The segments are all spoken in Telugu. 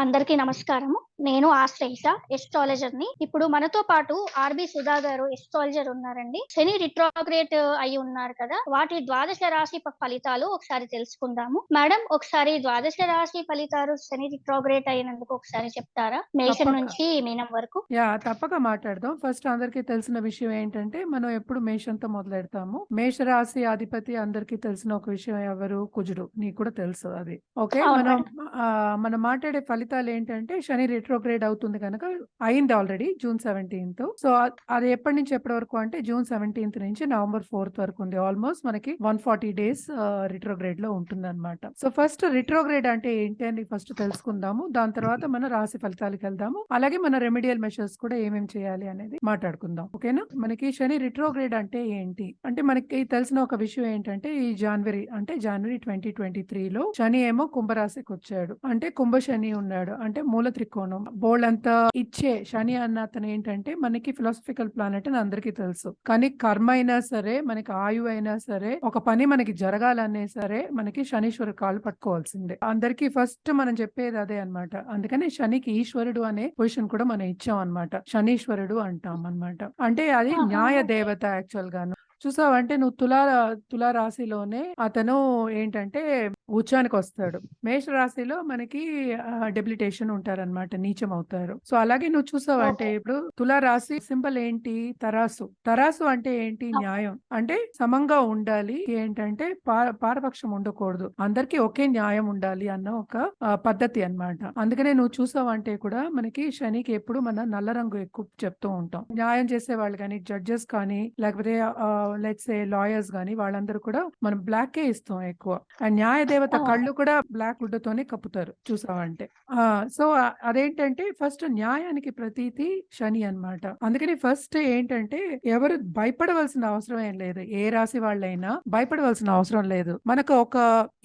అందరికీ నమస్కారము. నేను ఆశ్రయిత ఎస్ట్రాలజర్‌ని. ఇప్పుడు మనతో పాటు ఆర్‌బి సుధా గారు ఎస్ట్రాలజర్ ఉన్నారండి. శని రిట్రోగ్రేట్ అయి ఉన్నారు కదా! వాటి ద్వాదశ రాశి ఫలితాలు ఒకసారి తెలుసుకుందాము. మేడం, ఒకసారి ద్వాదశ రాశి ఫలితాలు శని రిట్రోగ్రేట్ అయినందుకు ఒకసారి చెప్తారా? మేషం తప్పక. నుంచి మీనం వరకు. తప్పక మాట్లాడదాం. ఫస్ట్ అందరికీ తెలిసిన విషయం ఏంటంటే, మనం ఎప్పుడు మేషంతో మొదలెడతాము. మేషరాశి అధిపతి అందరికీ తెలిసిన ఒక విషయం ఎవరు? కుజుడు. నీకు కూడా తెలుసు అది. ఓకే. అవును మనం మేడం. మనం మాట్లాడే ఫలితాలు ఏంటంటే, శని రెట్రోగ్రేడ్ అవుతుంది గనక అయింది ఆల్రెడీ జూన్ 17థ్. సో, అది ఎప్పటి నుంచి ఎప్పటి వరకు అంటే జూన్ 17థ్ నుంచి నవంబర్ 4th వరకు ఉంది. ఆల్మోస్ట్ మనకి 140 డేస్ రెట్రోగ్రేడ్ లో ఉంటుందన్నమాట. సో, ఫస్ట్ రెట్రోగ్రేడ్ అంటే ఏంటి అని ఫస్ట్ తెలుసుకుందాము. దాని తర్వాత మన రాశి ఫలితాలకు వెళ్దాము. అలాగే మన రెమెడియల్ మెషర్స్ కూడా ఏమేమి చేయాలి అనేది మాట్లాడుకుందాం. ఓకేనా? మనకి శని రిట్రోగ్రేడ్ అంటే ఏంటి అంటే, మనకి తెలిసిన ఒక విషయం ఏంటంటే, ఈ జనవరి 2023లో శని ఏమో కుంభరాశికి వచ్చాడు. అంటే కుంభ శని ఉన్నాడు. అంటే మూల త్రికోణం బోల్డ్ అంతా ఇచ్చే శని అన్న అతను ఏంటంటే మనకి ఫిలాసఫికల్ ప్లానెట్ అని అందరికీ తెలుసు. కానీ కర్మ అయినా సరే, మనకి ఆయువు అయినా సరే, ఒక పని మనకి జరగాలనే సరే మనకి శనీశ్వరు కాళ్ళు పట్టుకోవాల్సిందే. అందరికీ ఫస్ట్ మనం చెప్పేది అదే అన్నమాట. అందుకని శనికి ఈశ్వరుడు అనే పొజిషన్ కూడా మనం ఇచ్చాం అన్నమాట. శనీశ్వరుడు అంటాం అన్నమాట. అంటే అది ఆహా! న్యాయ ఓకే. దేవత యాక్చువల్ గాను. చూసావంటే నువ్వు తులా రాశిలోనే అతను ఏంటంటే ఉచ్చానికి వస్తాడు. మేష రాశిలో మనకి డెబిలిటేషన్ ఉంటారన్నమాట, నీచం అవుతారు. సో అలాగే నువ్వు చూసావంటే ఓకే. ఇప్పుడు తులా రాశి సింబల్ ఏంటి? తరాసు. తరాసు అంటే ఏంటి? న్యాయం. అంటే సమంగా ఉండాలి. ఏంటంటే పారపక్షం ఉండకూడదు. అందరికీ ఒకే న్యాయం ఉండాలి అన్న ఒక పద్ధతి అన్నమాట. అందుకనే నువ్వు చూసావంటే కూడా మనకి శనికి ఎప్పుడు మన నల్ల రంగు ఎక్కువ చెప్తూ ఉంటాం. న్యాయం చేసే వాళ్ళు కానీ, జడ్జెస్ కానీ, లేకపోతే లెట్స్ సే లాయర్స్ గాని, వాళ్ళందరూ కూడా మనం బ్లాకే ఇస్తాం ఎక్కువ. అండ్ న్యాయ దేవత అవును. కళ్ళు కూడా బ్లాక్ గుడ్డతోనే కప్పుతారు చూసావంటే. సో అదేంటంటే ఫస్ట్ న్యాయానికి ప్రతీతి శని అన్నమాట. అందుకని ఫస్ట్ ఏంటంటే ఎవరు భయపడవలసిన అవసరం ఏం లేదు. ఏ రాశి వాళ్ళైనా భయపడవలసిన అవసరం లేదు. మనకు ఒక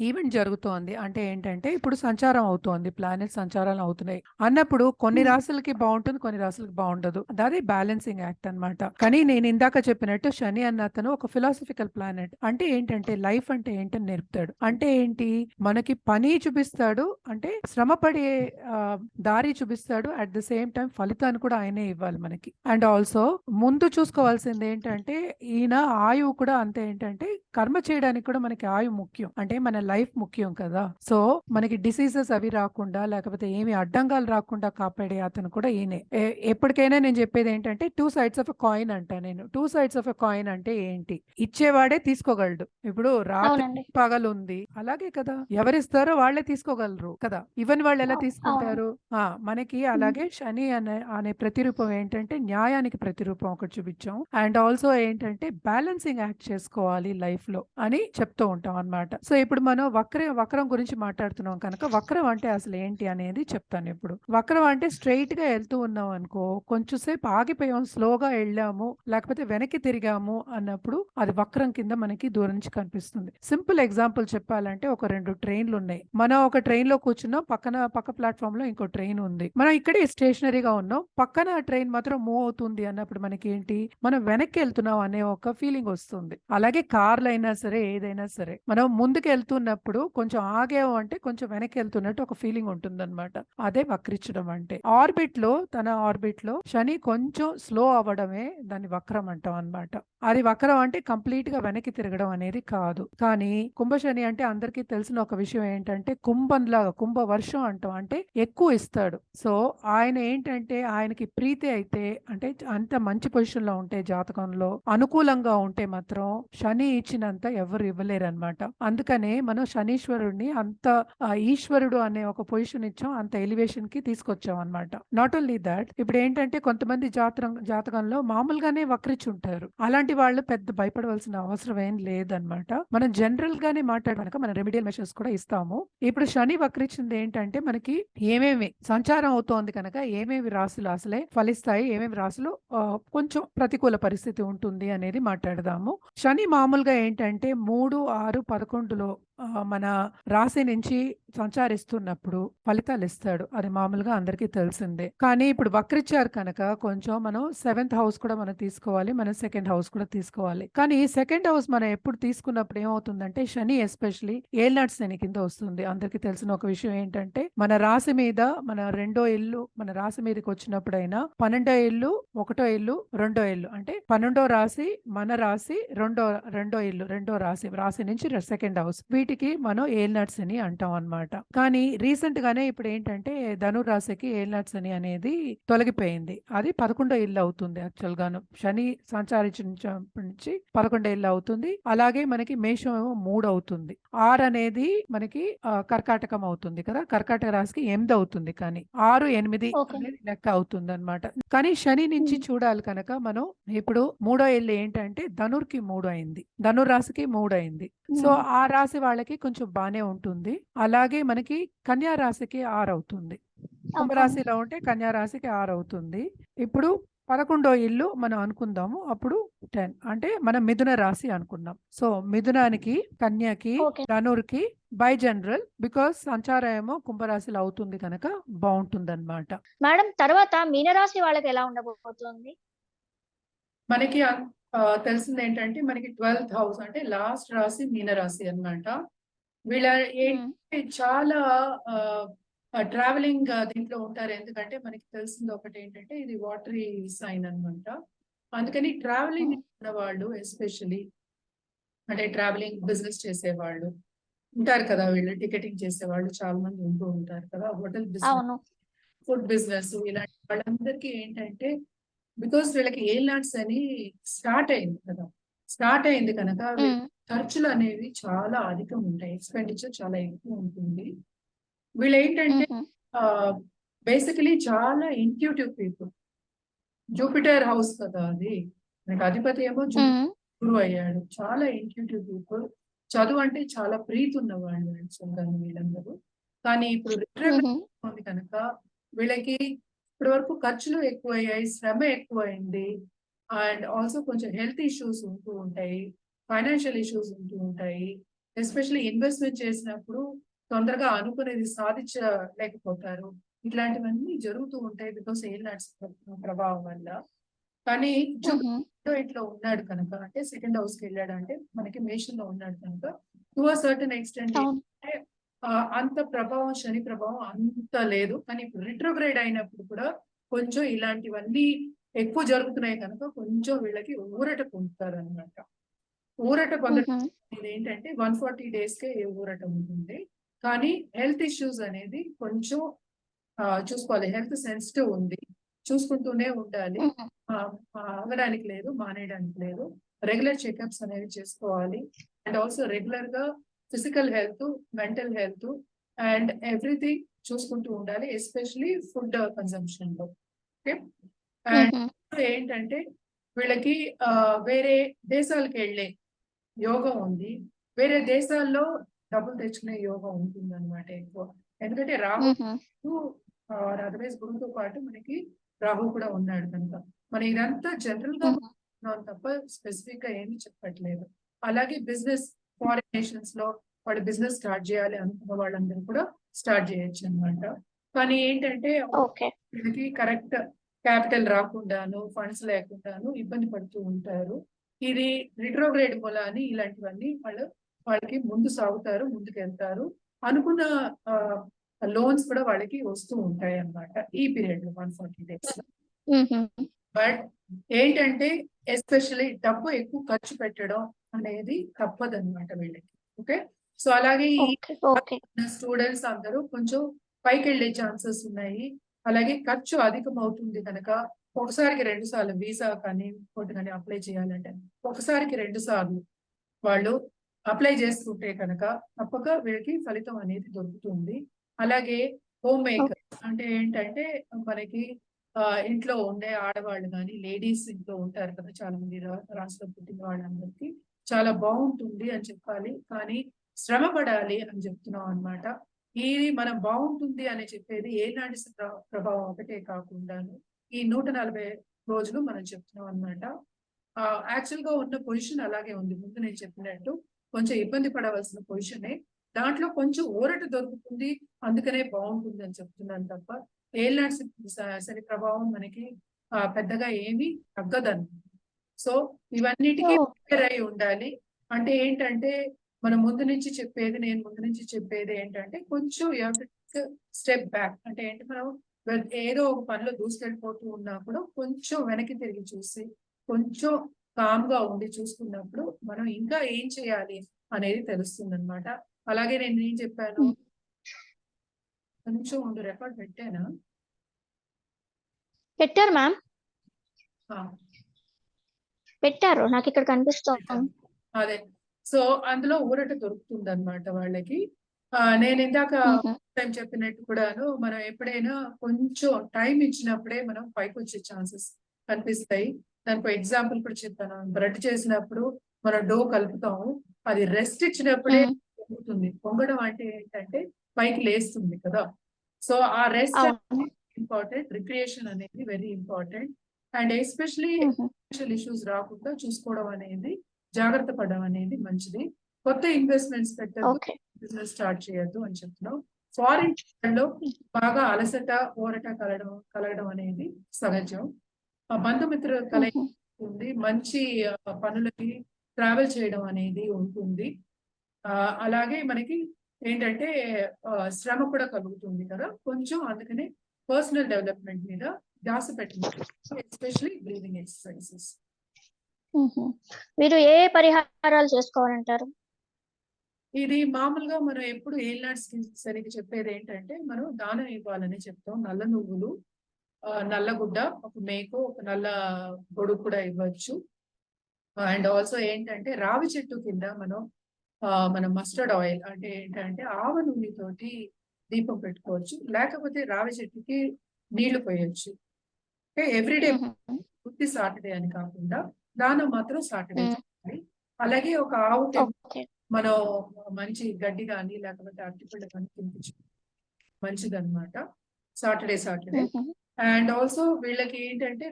ఈవెంట్ జరుగుతోంది. అంటే ఏంటంటే ఇప్పుడు సంచారం అవుతోంది, ప్లానెట్ సంచారాలు అవుతున్నాయి అన్నప్పుడు కొన్ని రాశులకి బాగుంటుంది, కొన్ని రాశులకి బాగుండదు. అది బ్యాలెన్సింగ్ యాక్ట్ అన్నమాట. కానీ నేను ఇందాక చెప్పినట్టు శని అన్న అతను ఒక ఫిలాసఫికల్ ప్లానెట్. అంటే ఏంటంటే లైఫ్ అంటే ఏంటని నేర్పుతాడు. అంటే ఏంటి? మనకి పని చూపిస్తాడు, అంటే శ్రమపడే దారి చూపిస్తాడు. అట్ ద సేమ్ టైం ఫలితాన్ని కూడా ఆయనే ఇవ్వాలి మనకి. అండ్ ఆల్సో ముందు చూసుకోవాల్సింది ఏంటంటే ఈయన ఆయువు కూడా అంతే. ఏంటంటే కర్మ చేయడానికి కూడా మనకి ఆయువు ముఖ్యం. అంటే మన లైఫ్ ముఖ్యం కదా. సో మనకి డిసీజెస్ అవి రాకుండా, లేకపోతే ఏమి అడ్డంగాలు రాకుండా కాపాడే అతను కూడా ఈయనే. ఎప్పటికైనా నేను చెప్పేది ఏంటంటే two sides of a coin అంట నేను. Two sides of a coin అంటే ఏంటి? ఇచ్చేవాడే తీసుకోగలడు. ఇప్పుడు రాత్రి అవునండి. పగలుంది, అలాగే కదా. ఎవరిస్తారో వాళ్ళే తీసుకోగలరు కదా. ఇవన్నీ వాళ్ళు ఎలా అవునండి. తీసుకుంటారు? మనకి హ్మ్. అలాగే శని అనే ప్రతిరూపం ఏంటంటే న్యాయానికి ప్రతిరూపం ఒకటి చూపించాం. అండ్ ఆల్సో ఏంటంటే బ్యాలెన్సింగ్ యాక్ట్ చేసుకోవాలి లైఫ్ లో అని చెప్తూ ఉంటాం అన్నమాట. సో ఇప్పుడు మనం వక్రం గురించి మాట్లాడుతున్నాం కనుక, వక్రం అంటే అసలు ఏంటి అనేది చెప్తాను. ఇప్పుడు వక్రం అంటే స్ట్రైట్ గా వెళ్తూ ఉన్నాం అనుకో, కొంచెం సేపు ఆగిపోయాం, స్లోగా వెళ్ళాము, లేకపోతే వెనక్కి తిరిగాము అన్నప్పుడు అది వక్రం కింద మనకి దూరం నుంచి కనిపిస్తుంది. సింపుల్ ఎగ్జాంపుల్ చెప్పాలంటే ఒక 2 ట్రైన్లు ఉన్నాయి. మనం ఒక ట్రైన్ లో కూర్చున్నాం, పక్క ప్లాట్ఫామ్ లో ఇంకో ట్రైన్ ఉంది. మనం ఇక్కడే స్టేషనరీగా ఉన్నాం, పక్కన ట్రైన్ మాత్రం మూవ్ అవుతుంది అన్నప్పుడు మనకి ఏంటి? మనం వెనక్కి వెళ్తున్నాం అనే ఒక ఫీలింగ్ వస్తుంది. అలాగే కార్లు అయినా సరే, ఏదైనా సరే మనం ముందుకు వెళ్తున్నప్పుడు కొంచెం ఆగాము అంటే కొంచెం వెనక్కి వెళ్తున్నట్టు ఒక ఫీలింగ్ ఉంటుంది అనమాట. అదే వక్రించడం అంటే. తన ఆర్బిట్ లో శని కొంచెం స్లో అవ్వడమే దాన్ని వక్రం అంటాం అన్నమాట. అది వక్రం అంటే కంప్లీట్ గా వెనక్కి తిరగడం అనేది కాదు. కానీ కుంభశని అంటే అందరికీ తెలిసిన ఒక విషయం ఏంటంటే కుంభ వర్షం అంటాం. అంటే ఎక్కువ ఇస్తాడు. సో ఆయన ఏంటంటే ఆయనకి ప్రీతి అయితే, అంటే అంత మంచి పొజిషన్ లో ఉంటే, జాతకంలో అనుకూలంగా ఉంటే మాత్రం శని ఇచ్చినంత ఎవరు ఇవ్వలేరు అనమాట. అందుకనే మనం శనీశ్వరుడిని అంత ఈశ్వరుడు అనే ఒక పొజిషన్ ఇచ్చాం, అంత ఎలివేషన్ కి తీసుకొచ్చాం అనమాట. నాట్ ఓన్లీ దాట్, ఇప్పుడు ఏంటంటే కొంతమంది జాతకంలో మామూలుగానే వక్రించుంటారు. అలాంటి వాళ్ళు పెద్ద భయపడవలసిన అవసరం ఏం లేదనమాట. మనం జనరల్ గానే మాట్లాడక మన రెమెడియల్ మెషర్స్ కూడా ఇస్తాము. ఇప్పుడు శని వక్రించింది ఏంటంటే మనకి ఏమేమి సంచారం అవుతోంది కనుక ఏమేమి రాశులు అసలే ఫలిస్తాయి, ఏమేమి రాశులు కొంచెం ప్రతికూల పరిస్థితి ఉంటుంది అనేది మాట్లాడదాము. శని మామూలుగా ఏంటంటే 3, 6, 11లో మన రాశి నుంచి సంచారిస్తున్నప్పుడు ఫలితాలు ఇస్తాడు. అది మామూలుగా అందరికీ తెలిసిందే. కానీ ఇప్పుడు వక్రిచ్చారు కనుక కొంచెం మనం 7th హౌస్ కూడా మనం తీసుకోవాలి. మనం 2nd హౌస్ కూడా తీసుకోవాలి. కానీ 2nd హౌస్ మనం ఎప్పుడు తీసుకున్నప్పుడు ఏమవుతుందంటే శని ఎస్పెషల్లీ ఏలినాటి శని కింద వస్తుంది. అందరికీ తెలిసిన ఒక విషయం ఏంటంటే మన రాశి మీద మన రెండో ఇల్లు మన రాశి మీదకి వచ్చినప్పుడైనా 12వ ఇల్లు, 1వ ఇల్లు, 2వ ఇల్లు అంటే 12వ రాశి మన రాశి రెండో ఇల్లు రెండో రాశి నుంచి 2nd హౌస్ వీటికి మనం ఏలినాటి శని అంటాం అన్నమాట. కానీ రీసెంట్ గానే ఇప్పుడు ఏంటంటే ధనురాశికి ఏలినాటి శని అనేది తొలగిపోయింది. అది 11వ ఇల్లు అవుతుంది యాక్చువల్ గాను. శని సంచారించినప్పటి నుంచి 11వ ఇల్లు అవుతుంది. అలాగే మనకి మేషం ఏమో 3 అవుతుంది. 6 అనేది మనకి కర్కాటకం అవుతుంది కదా. కర్కాటక రాశికి 8 అవుతుంది. కానీ 6, 8 ఓకే. అనేది లెక్క అవుతుంది అనమాట. కానీ శని నుంచి చూడాలి కనుక మనం ఇప్పుడు 3వ ఇల్లు ఏంటంటే ధనుర్కి 3 అయింది. ధనురాశికి 3 అయింది. సో ఆ రాశి వాళ్ళకి కొంచెం బానే ఉంటుంది. అలాగే మనకి కన్యా రాశికి 6 అవుతుంది. కుంభరాశిలో ఉంటే కన్యా రాశికి 6 అవుతుంది. ఇప్పుడు 11వ ఇల్లు మనం అనుకుందాము. అప్పుడు 10 అంటే మనం మిథున రాశి అనుకున్నాం. సో మిథునానికి, కన్యకి, ఓకే ధనుర్కి బై జనరల్ బికాస్ సంచారం ఏమో కుంభరాశిలో అవుతుంది కనుక బాగుంటుందన్నమాట. మేడం, తర్వాత మీనరాశి వాళ్ళకి ఎలా ఉండబోతుంది? మనకి తెలిసింది ఏంటంటే మనకి 12th హౌస్ అంటే లాస్ట్ రాశి మీనరాశి అన్నమాట. వీళ్ళ ఏంటంటే చాలా ట్రావెలింగ్ దీంట్లో ఉంటారు. ఎందుకంటే మనకి తెలిసింది ఒకటి ఏంటంటే ఇది వాటరీ సైన్ అన్నమాట. అందుకని ట్రావెలింగ్ ఉన్న వాళ్ళు ఎస్పెషల్లీ అంటే ట్రావెలింగ్ బిజినెస్ చేసేవాళ్ళు ఉంటారు కదా. వీళ్ళు టికెటింగ్ చేసేవాళ్ళు చాలా మంది ఉంటూ ఉంటారు కదా. హోటల్ బిజినెస్, అవును. ఫుడ్ బిజినెస్ ఇలాంటి వాళ్ళందరికీ ఏంటంటే బికాస్ వీళ్ళకి ఏలినాట్స్ అని స్టార్ట్ అయింది కదా. స్టార్ట్ అయింది కనుక వీళ్ళ ఖర్చులు అనేవి చాలా అధికం ఉంటాయి. ఎక్స్పెండిచర్ చాలా ఎక్కువ ఉంటుంది. వీళ్ళు ఏంటంటే బేసికలీ చాలా ఇంట్యూటివ్ పీపుల్. జూపిటర్ హౌస్ కదా అది. మనకి అధిపతి ఏమో గురువు అయ్యాడు. చాలా ఇంట్యూటివ్ పీపుల్. చదువు అంటే చాలా ప్రీతి ఉన్నవాళ్ళు యాక్చువల్గా వీళ్ళందరూ. కానీ ఇప్పుడు రిట్రోగ్రేడ్ ఉంది కనుక వీళ్ళకి ఇప్పటి వరకు ఖర్చులు ఎక్కువయ్యాయి, శ్రమ ఎక్కువైంది. అండ్ ఆల్సో కొంచెం హెల్త్ ఇష్యూస్ ఉంటూ ఉంటాయి, ఫైనాన్షియల్ ఇష్యూస్ ఉంటూ ఉంటాయి. ఎస్పెషల్లీ ఇన్వెస్ట్మెంట్ చేసినప్పుడు తొందరగా అనుకునేది సాధించలేకపోతారు. ఇట్లాంటివన్నీ జరుగుతూ ఉంటాయి బికాస్ ఏలినాటి ప్రభావం వల్ల. కానీ ఇట్లా ఉన్నాడు కనుక అంటే 2nd హౌస్ కి వెళ్ళాడు అంటే మనకి మేషంలో ఉన్నాడు కనుక టు అ సర్టన్ ఎక్స్టెంట్ ఏంటంటే అంత ప్రభావం శని ప్రభావం అంత లేదు. కానీ ఇప్పుడు రిట్రోగ్రేడ్ అయినప్పుడు కూడా కొంచెం ఇలాంటివన్నీ ఎక్కువ జరుగుతున్నాయి కనుక కొంచెం వీళ్ళకి ఊరట పొందుతారు అనమాట. ఊరట పొందడం అనేది ఏంటంటే 140 days కే ఊరట ఉంటుంది. కానీ హెల్త్ ఇష్యూస్ అనేది కొంచెం చూసుకోవాలి. హెల్త్ సెన్సిటివ్ ఉంది, చూసుకుంటూనే ఉండాలి. ఆగడానికి లేదు, మానేయడానికి లేదు. రెగ్యులర్ చెకప్స్ అనేవి చేసుకోవాలి. అండ్ ఆల్సో రెగ్యులర్ గా physical health, mental health and everything చూసుకుంటూ ఉండాలి. ఎస్పెషలీ ఫుడ్ కన్సంప్షన్ లో. ఓకే. అండ్ ఏంటంటే వీళ్ళకి వేరే దేశాలకు వెళ్ళే యోగం ఉంది. వేరే దేశాల్లో డబ్బులు తెచ్చుకునే యోగం ఉంటుంది అనమాట ఎక్కువ. ఎందుకంటే రాహు అదర్వైజ్ గురువుతో పాటు మనకి రాహు కూడా ఉన్నాడు కనుక మనం ఇదంతా జనరల్ గా తప్ప స్పెసిఫిక్ గా ఏమీ చెప్పట్లేదు. అలాగే బిజినెస్ ఫారిన్ నేషన్స్ లో వాళ్ళు బిజినెస్ స్టార్ట్ చేయాలి అనుకున్న వాళ్ళందరూ కూడా స్టార్ట్ చేయొచ్చు అనమాట. కానీ ఏంటంటే వీళ్ళకి కరెక్ట్ క్యాపిటల్ రాకుండాను, ఫండ్స్ లేకుండాను ఇబ్బంది పడుతూ ఉంటారు. ఇది రిట్రోగ్రేడ్ మూలాన్ని ఇలాంటివన్నీ వాళ్ళకి ముందు సాగుతారు, ముందుకు వెళ్తారు. అనుకున్న లోన్స్ కూడా వాళ్ళకి వస్తూ ఉంటాయి అన్నమాట ఈ పీరియడ్ లో 140 days. బట్ ఏంటంటే ఎస్పెషల్లీ డబ్బు ఎక్కువ ఖర్చు పెట్టడం అనేది తప్పదన్నమాట వీళ్ళకి. ఓకే. సో అలాగే ఈ స్టూడెంట్స్ అందరూ కొంచెం పైకి వెళ్ళే ఛాన్సెస్ ఉన్నాయి. అలాగే ఖర్చు అధికం అవుతుంది కనుక ఒకసారికి 2 సార్లు వీసా కానీ ఇంకోటి కానీ అప్లై చేయాలంటే ఒకసారికి 2 సార్లు వాళ్ళు అప్లై చేసుకుంటే కనుక తప్పక వీళ్ళకి ఫలితం అనేది దొరుకుతుంది. అలాగే హోమ్ మేకర్ అంటే ఏంటంటే మనకి ఇంట్లో ఉండే ఆడవాళ్ళు కానీ లేడీస్ ఇంట్లో ఉంటారు కదా చాలా మంది రాష్ట్రం పుట్టిన వాళ్ళందరికీ చాలా బాగుంటుంది అని చెప్పాలి. కానీ శ్రమ పడాలి అని చెప్తున్నాం అనమాట. ఇది మనం బాగుంటుంది అని చెప్పేది ఏనాటి ప్రభావం ఒకటే కాకుండాను ఈ 140 రోజులు మనం చెప్తున్నాం అనమాట. యాక్చువల్ గా ఉన్న పొజిషన్ అలాగే ఉంది. ముందు నేను చెప్పినట్టు కొంచెం ఇబ్బంది పడవలసిన పొజిషనే. దాంట్లో కొంచెం ఊరట దొరుకుతుంది, అందుకనే బాగుంటుంది అని చెప్తున్నాను తప్ప ఏలినాటి శని ప్రభావం మనకి పెద్దగా ఏమీ తగ్గదన్నమాట. సో ఇవన్నిటికీ ప్రిపేర్ అయి ఉండాలి. అంటే ఏంటంటే మనం నేను ముందు నుంచి చెప్పేది ఏంటంటే కొంచెం స్టెప్ బ్యాక్. అంటే ఏంటి, మనం ఏదో ఒక పనిలో దూసుకెళ్ళిపోతూ ఉన్నప్పుడు కొంచెం వెనక్కి తిరిగి చూసి కొంచెం కామ్ గా ఉండి చూసుకున్నప్పుడు మనం ఇంకా ఏం చేయాలి అనేది తెలుస్తుంది అనమాట. అలాగే నేను ఏం చెప్పాను, కొంచెం ఉండు, రికార్డ్ పెట్టానా? పెట్టారు మ్యామ్, ఆ, పెట్టారు, నాకు ఇక్కడ కనిపిస్తుంది. అదే. సో అందులో ఊరట దొరుకుతుంది అనమాట వాళ్ళకి. నేను ఇందాక టైం చెప్పినట్టు కూడాను, మనం ఎప్పుడైనా కొంచెం టైం ఇచ్చినప్పుడే మనం పైకి వచ్చే ఛాన్సెస్ కనిపిస్తాయి. దానికి ఎగ్జాంపుల్ కూడా చెప్తాను. బ్రెడ్ చేసినప్పుడు మనం డో కలుపుతాము, అది రెస్ట్ ఇచ్చినప్పుడే పొంగుతుంది. పొంగడం అంటే ఏంటంటే పైకి లేస్తుంది కదా. సో ఆ రెస్ట్ ఇంపార్టెంట్, రిక్రియేషన్ అనేది very important. And especially financial issues రాకుండా చూసుకోవడం అనేది, జాగ్రత్త పడడం అనేది మంచిది. కొత్త ఇన్వెస్ట్మెంట్స్ పెట్టద్దు, బిజినెస్ స్టార్ట్ చేయొద్దు అని చెప్తున్నాం. ఫారిన్ లో బాగా అలసట, ఊరట కలగడం అనేది సహజం. బంధుమిత్రుల కలయిక ఉంది, మంచి పనులకి ట్రావెల్ చేయడం అనేది ఉంటుంది. అలాగే మనకి ఏంటంటే శ్రమ కూడా కలుగుతుంది కదా కొంచెం. అందుకనే పర్సనల్ డెవలప్మెంట్ మీద ధ్యాస పెట్టండి, ఎస్పెషల్లీ బ్రీతింగ్ ఎక్సర్సైజెస్. మీరు ఏ పరిహారాలు చేసుకోవాలంటారు? ఇది మామూలుగా మనం ఎప్పుడు ఏలినాటి సరిగ్గా చెప్పేది ఏంటంటే, మనం దానం ఇవ్వాలని చెప్తాం. నల్ల నువ్వులు, నల్లగుడ్డ, ఒక మేకు, ఒక నల్ల గొడుగు కూడా ఇవ్వచ్చు. అండ్ ఆల్సో ఏంటంటే రావి చెట్టు కింద మనం మస్టర్డ్ ఆయిల్ అంటే ఏంటంటే ఆవ నూనెతోటి దీపం పెట్టుకోవచ్చు, లేకపోతే రావి చెట్టుకి నీళ్లు పోయొచ్చు. ఎవ్రీడే, ప్రతి సాటర్డే అని కాకుండా దానం మాత్రం సాటర్డే చేయాలి. అలాగే ఒక ఆవుకి మనం మంచి గడ్డి కానీ లేకపోతే అరటిపళ్ళు కానీ తినిపించు, మంచిదన్నమాట సాటర్డే. అండ్ ఆల్సో వీళ్ళకి ఏంటంటే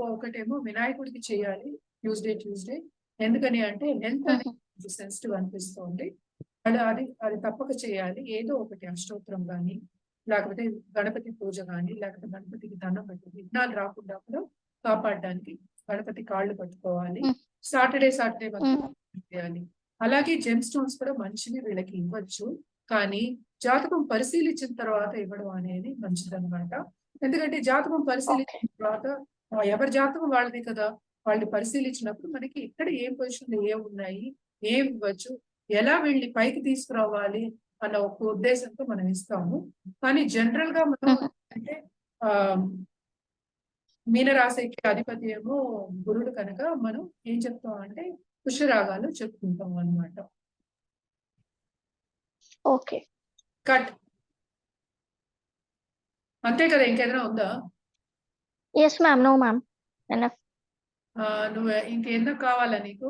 ఒకటేమో వినాయకుడికి చేయాలి ట్యూస్డే. ఎందుకని అంటే హెల్త్ అనేది సెన్సిటివ్ అనిపిస్తుంది, అది తప్పక చేయాలి. ఏదో ఒకటి అష్టోత్తరం కానీ, లేకపోతే గణపతి పూజ కానీ, లేకపోతే గణపతికి దండం పెట్టి విఘ్నాలు రాకుండా కూడా కాపాడడానికి గణపతి కాళ్ళు పట్టుకోవాలి. సాటర్డే చేయాలి. అలాగే జెమ్ స్టోన్స్ కూడా మంచివి వీళ్ళకి ఇవ్వచ్చు, కానీ జాతకం పరిశీలించిన తర్వాత ఇవ్వడం అనేది మంచిదన్నమాట. ఎందుకంటే జాతకం పరిశీలించిన తర్వాత ఎవరి జాతకం వాళ్ళది కదా, వాళ్ళని పరిశీలించినప్పుడు మనకి ఇక్కడ ఏం పొజిషన్లు ఏమున్నాయి, ఏం ఇవ్వచ్చు, ఎలా వీళ్ళని పైకి తీసుకురావాలి అన్న ఒక ఉద్దేశంతో మనం ఇస్తాము. కానీ జనరల్ గా మనం అంటే మీనరాశికి అధిపతి ఏమో గురుడు కనుక మనం ఏం చెప్తాం అంటే పుష్యరాగాలు చెప్పుకుంటాం అన్నమాట. Okay, cut. అంతే కదా, ఇంకేదైనా ఉందా? ఎస్ మ్యామ్, నో మ్యామ్, నువ్వు ఇంకేందో కావాలా నీకు?